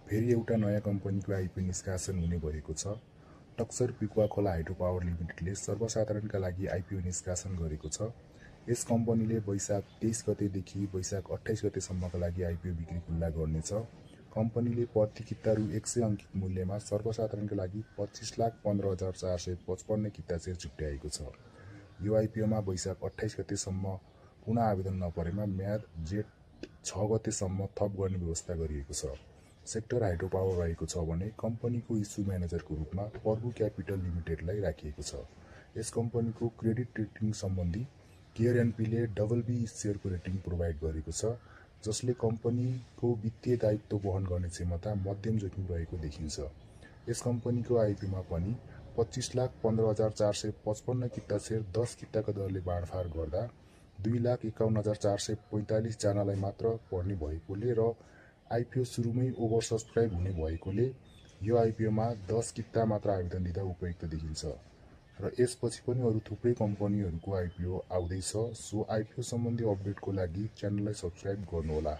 फेरि एउटा नयाँ कम्पनीको आइपिओ निष्कासन हुने भएको छ। टक्सर पिकुवा खोला हाइड्रो पावर लिमिटेडले सर्वसाधारणका लागि आइपिओ निष्कासन गरेको छ। यस कम्पनीले वैशाख 23 गतेदेखि वैशाख 28 गतेसम्मका लागि आइपिओ बिक्री खुल्ला गर्नेछ। कम्पनीले प्रति किता रु 100 अङ्कित मूल्यमा सर्वसाधारणका लागि 25,15,455 किता सेयर छुट्याएको छ। यो आइपिओमा वैशाख 28 गतेसम्म पुनः आवेदन नपरेमा म्याद जेठ 6 गतेसम्म थप गर्ने व्यवस्था गरिएको छ। सेक्टर हाइड्रो पावर रहेको छ भने कम्पनीको इस्यु म्यानेजरको रूपमा प्रभु क्यापिटल लिमिटेडलाई राखिएको छ। यस कम्पनीको क्रेडिट रेटिङ सम्बन्धी केयर एनपीले BB शेयरको रेटिङ प्रोभाइड गरेको छ, जसले कम्पनीको वित्तीय दायित्व वहन गर्ने क्षमता मध्यम जोखिम रहेको देखिन्छ। यस कम्पनीको आइपिओमा पनि 25,15,455 किता सेयर 10 किताको दरले बाँडफाँड गर्दा 2,51,445 जनालाई मात्र पर्ने भएकोले र आइपिओ सुरुमै ओभर सब्सक्राइब हुने भएकोले यो आइपिओमा 10 किता मात्र आवेदन दिँदा उपयुक्त देखिन्छ र यसपछि पनि अरू थुप्रै कम्पनीहरूको आइपिओ आउँदैछ। सो आइपिओ सम्बन्धी अपडेटको लागि च्यानललाई सब्सक्राइब गर्नुहोला।